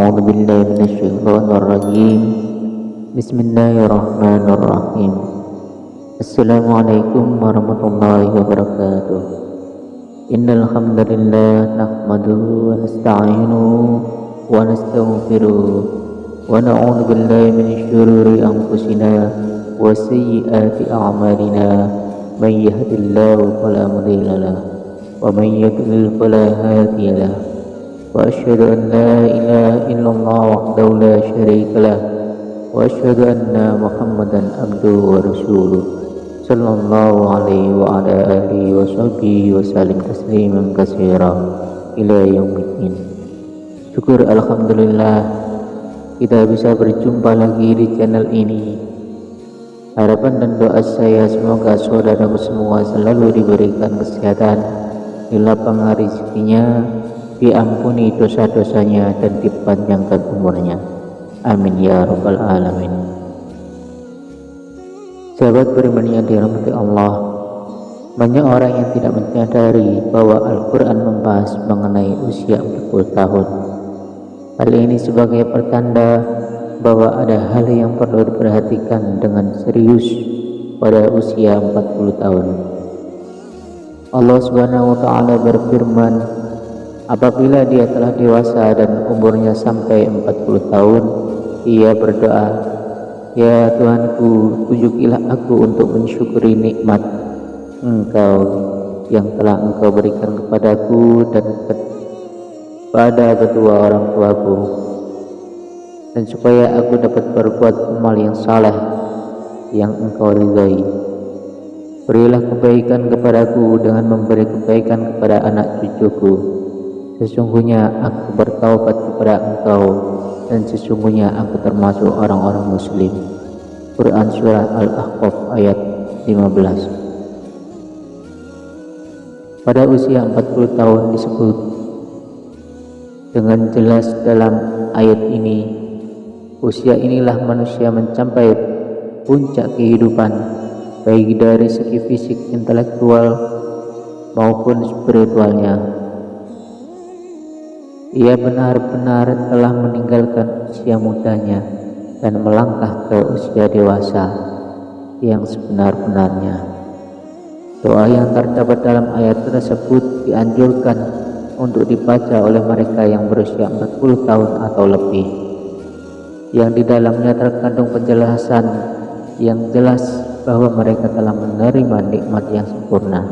أعوذ بالله من الشيطان الرجيم بسم الله الرحمن الرحيم السلام عليكم ورحمة الله وبركاته إن الحمد لله نحمده ونستعينه ونستغفره ونعوذ بالله من شرور أنفسنا وسيئات أعمالنا من يهد الله فلا مضل له ومن يضلل فلا هادي له وأشهد أن لا إله إلا الله وحده لا شريك له وأشهد أن محمدا عبده ورسوله صلى الله عليه وعلى آله وصحبه وسلم تسليما كثيرا إلى يوم الدين. Syukur alhamdulillah kita bisa berjumpa lagi di channel ini. Harapan dan doa saya semoga saudaraku semua selalu diberikan kesehatan, dilapangkan rezekinya, diampuni dosa-dosanya dan dipanjangkan umurnya. Amin ya rabbal alamin. Sahabat beriman yang dirahmati Allah, banyak orang yang tidak menyadari bahwa Al-Quran membahas mengenai usia 40 tahun. Hal ini sebagai pertanda bahwa ada hal yang perlu diperhatikan dengan serius pada usia 40 tahun. Allah Subhanahu wa taala berfirman, apabila dia telah dewasa dan umurnya sampai 40 tahun, ia berdoa, ya Tuhanku, tunjukilah aku untuk mensyukuri nikmat Engkau yang telah Engkau berikan kepadaku dan kepada kedua orang tuaku, dan supaya aku dapat berbuat amal yang saleh yang Engkau ridhai. Berilah kebaikan kepadaku dengan memberi kebaikan kepada anak cucuku. Sesungguhnya aku bertaubat kepada Engkau, dan sesungguhnya aku termasuk orang-orang muslim. Quran Surah Al-Ahqaf ayat 15. Pada usia 40 tahun disebut dengan jelas dalam ayat ini, usia inilah manusia mencapai puncak kehidupan, baik dari segi fisik, intelektual maupun spiritualnya. Ia benar-benar telah meninggalkan usia mudanya dan melangkah ke usia dewasa yang sebenar-benarnya. Doa yang terdapat dalam ayat tersebut dianjurkan untuk dibaca oleh mereka yang berusia 40 tahun atau lebih, yang di dalamnya terkandung penjelasan yang jelas bahwa mereka telah menerima nikmat yang sempurna,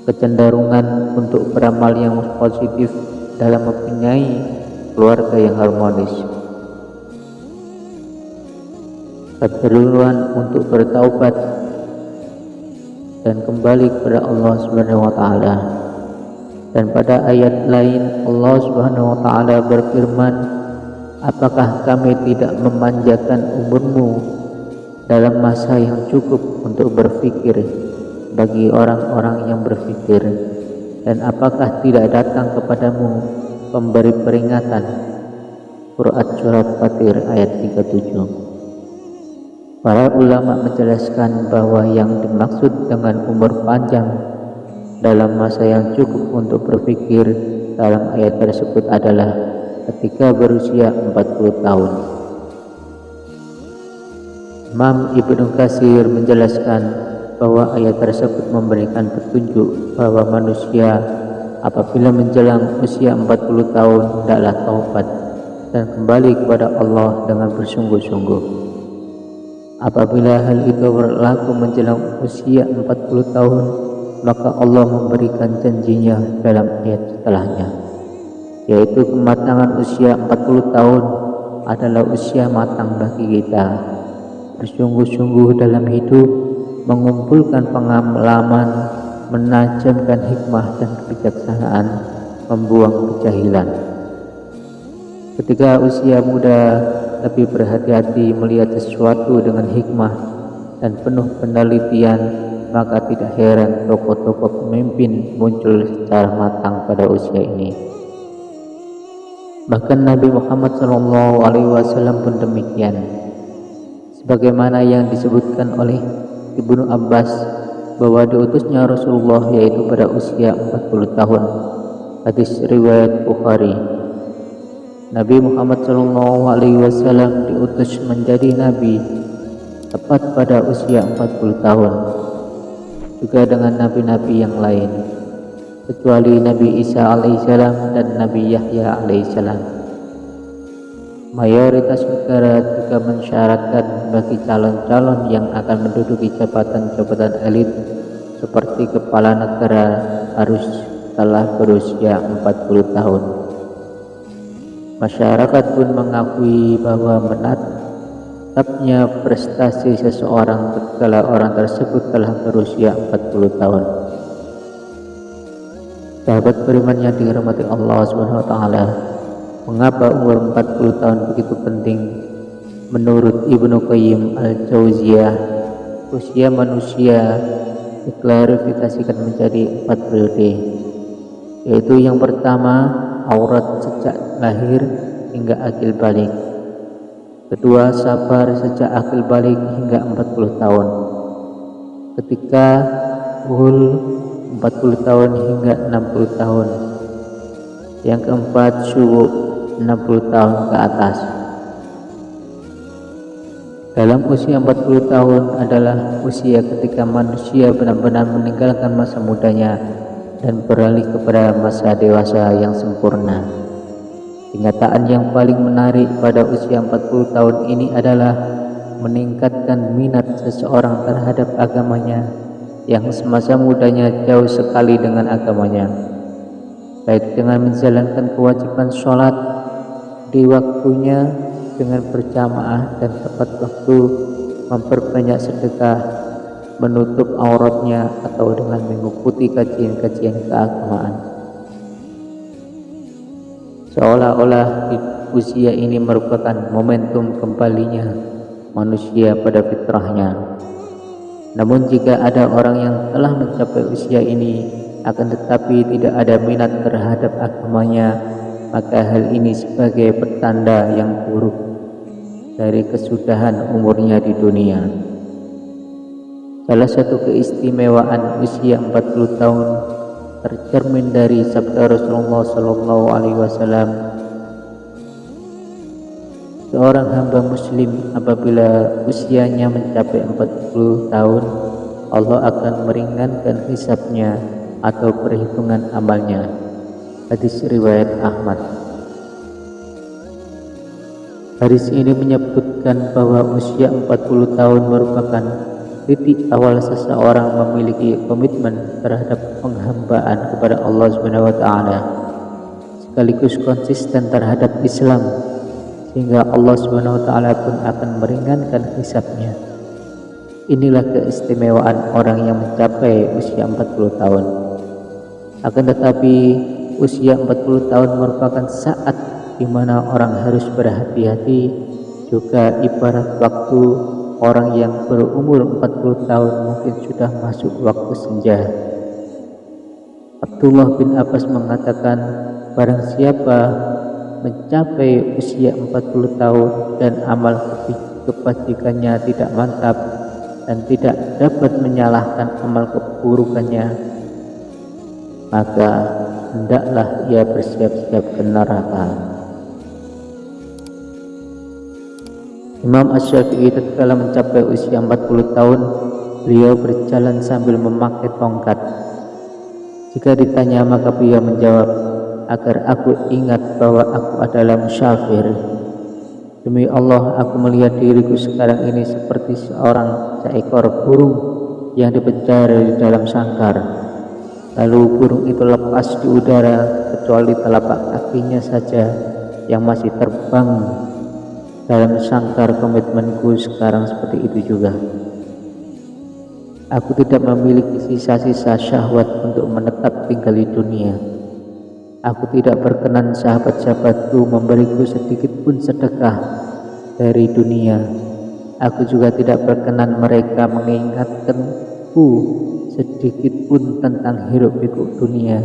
kecenderungan untuk beramal yang positif dalam mempunyai keluarga yang harmonis, keperluan untuk bertaubat dan kembali kepada Allah Subhanahu wa taala. Dan pada ayat lain Allah Subhanahu wa taala berfirman, apakah kami tidak memanjangkan umurmu dalam masa yang cukup untuk berfikir bagi orang-orang yang berfikir, dan apakah tidak datang kepadamu pemberi peringatan? Quran Surat Fatir ayat 37. Para ulama menjelaskan bahwa yang dimaksud dengan umur panjang dalam masa yang cukup untuk berfikir dalam ayat tersebut adalah ketika berusia 40 tahun. Imam Ibnu Katsir menjelaskan bahwa ayat tersebut memberikan petunjuk bahwa manusia apabila menjelang usia 40 tahun hendaklah taubat dan kembali kepada Allah dengan bersungguh-sungguh. Apabila hal itu berlaku menjelang usia 40 tahun, maka Allah memberikan janjinya dalam ayat setelahnya, yaitu kematangan usia 40 tahun adalah usia matang bagi kita, bersungguh-sungguh dalam hidup, mengumpulkan pengalaman, menajamkan hikmah dan kebijaksanaan, membuang kejahilan. Ketika usia muda lebih berhati-hati melihat sesuatu dengan hikmah dan penuh penelitian, maka tidak heran tokoh-tokoh pemimpin muncul secara matang pada usia ini. Bahkan Nabi Muhammad SAW pun demikian, sebagaimana yang disebutkan oleh Ibnu Abbas bahwa diutusnya Rasulullah yaitu pada usia 40 tahun. Hadis riwayat Bukhari. Nabi Muhammad SAW diutus menjadi nabi tepat pada usia 40 tahun, juga dengan nabi-nabi yang lain, kecuali Nabi Isa alaihissalam dan Nabi Yahya alaihissalam. Mayoritas negara juga mensyaratkan bagi calon-calon yang akan menduduki jabatan-jabatan elit seperti kepala negara harus telah berusia 40 tahun. Masyarakat pun mengakui bahwa menetapnya prestasi seseorang tatkala orang tersebut telah berusia 40 tahun. Sahabat beriman yang dirahmati Allah SWT, mengapa umur 40 tahun begitu penting? Menurut Ibnu Qayyim al-Jauziyah, usia manusia diklarifikasikan menjadi 4 periode, yaitu yang pertama, aurat sejak lahir hingga akil balik. Kedua, sabar sejak akil balik hingga 40 tahun. Ketiga, uhul 40 tahun hingga 60 tahun. Yang keempat, syu'ub 60 tahun ke atas. Dalam usia 40 tahun adalah usia ketika manusia benar-benar meninggalkan masa mudanya dan beralih kepada masa dewasa yang sempurna. Kenyataan yang paling menarik pada usia 40 tahun ini adalah meningkatkan minat seseorang terhadap agamanya yang semasa mudanya jauh sekali dengan agamanya, baik dengan menjalankan kewajiban sholat di waktunya dengan berjamaah dan tepat waktu, memperbanyak sedekah, menutup auratnya, atau dengan mengikuti kajian-kajian keagamaan. Seolah-olah usia ini merupakan momentum kembalinya manusia pada fitrahnya. Namun jika ada orang yang telah mencapai usia ini akan tetapi tidak ada minat terhadap agamanya, maka hal ini sebagai pertanda yang buruk dari kesudahan umurnya di dunia. Salah satu keistimewaan usia 40 tahun tercermin dari sabda Rasulullah SAW, seorang hamba muslim apabila usianya mencapai 40 tahun, Allah akan meringankan hisabnya atau perhitungan amalnya. Hadis riwayat Ahmad. Hadis ini menyebutkan bahwa usia 40 tahun merupakan titik awal seseorang memiliki komitmen terhadap penghambaan kepada Allah SWT, sekaligus konsisten terhadap Islam, sehingga Allah SWT pun akan meringankan hisabnya. Inilah keistimewaan orang yang mencapai usia 40 tahun. Akan tetapi usia 40 tahun merupakan saat di mana orang harus berhati-hati, juga ibarat waktu orang yang berumur 40 tahun mungkin sudah masuk waktu senja. Abdullah bin Abbas mengatakan, barang siapa mencapai usia 40 tahun dan amal kebajikannya tidak mantap dan tidak dapat menyalahkan amal keburukannya, maka hendaklah ia bersiap-siap ke neraka. Imam Asy-Syafi'i tatkala mencapai usia 40 tahun, beliau berjalan sambil memakai tongkat. Jika ditanya maka beliau menjawab, agar aku ingat bahwa aku adalah musyafir. Demi Allah, aku melihat diriku sekarang ini seperti seekor burung yang dipenjara di dalam sangkar. Lalu burung itu lepas di udara, kecuali telapak kakinya saja yang masih terbang. Dalam sangkar komitmenku sekarang seperti itu juga. Aku tidak memiliki sisa-sisa syahwat untuk menetap tinggal di dunia. Aku tidak berkenan sahabat-sahabatku memberiku sedikit pun sedekah dari dunia. Aku juga tidak berkenan mereka mengingatkanku sedikit pun tentang hiruk pikuk dunia,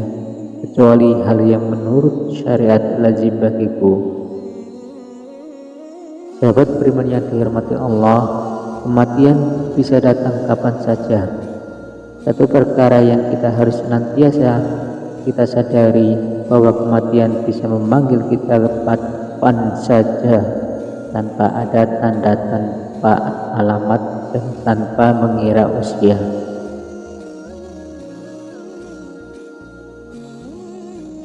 kecuali hal yang menurut syariat lazim bagiku. Sahabat beriman yang dihormati Allah, kematian bisa datang kapan saja. Satu perkara yang kita harus senantiasa kita sadari, bahwa kematian bisa memanggil kita kapan saja, tanpa ada tanda, tanpa alamat, dan tanpa mengira usia.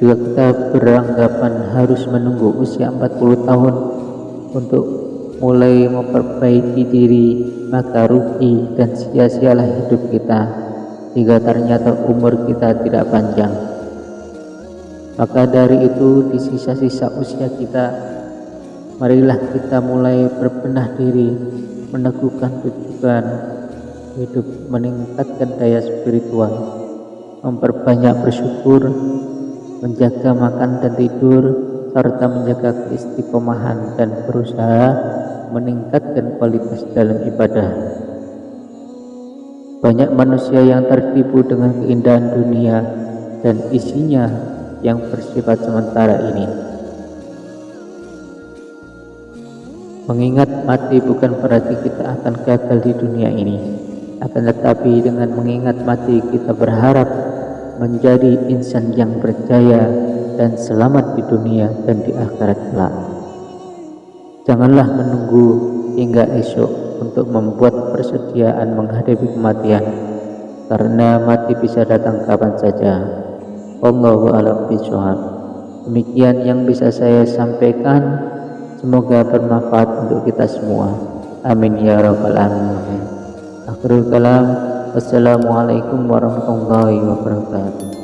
Jika kita beranggapan harus menunggu usia 40 tahun untuk mulai memperbaiki diri, maka rugi dan sia-sialah hidup kita jika ternyata umur kita tidak panjang. Maka dari itu, di sisa-sisa usia kita, marilah kita mulai berbenah diri, meneguhkan tujuan hidup, meningkatkan daya spiritual, memperbanyak bersyukur, menjaga makan dan tidur, serta menjaga keistiqomahan dan berusaha meningkatkan kualitas dalam ibadah. Banyak manusia yang tertipu dengan keindahan dunia dan isinya yang bersifat sementara ini. Mengingat mati bukan berarti kita akan gagal di dunia ini, akan tetapi dengan mengingat mati kita berharap menjadi insan yang berjaya dan selamat di dunia dan di akhirat kelak. Janganlah menunggu hingga esok untuk membuat persediaan menghadapi kematian, karena mati bisa datang kapan saja. Wallahu a'lam bishawab. Demikian yang bisa saya sampaikan, semoga bermanfaat untuk kita semua. Amin ya rabbal alamin. Akhirul kalam. Wassalamualaikum warahmatullahi wabarakatuh.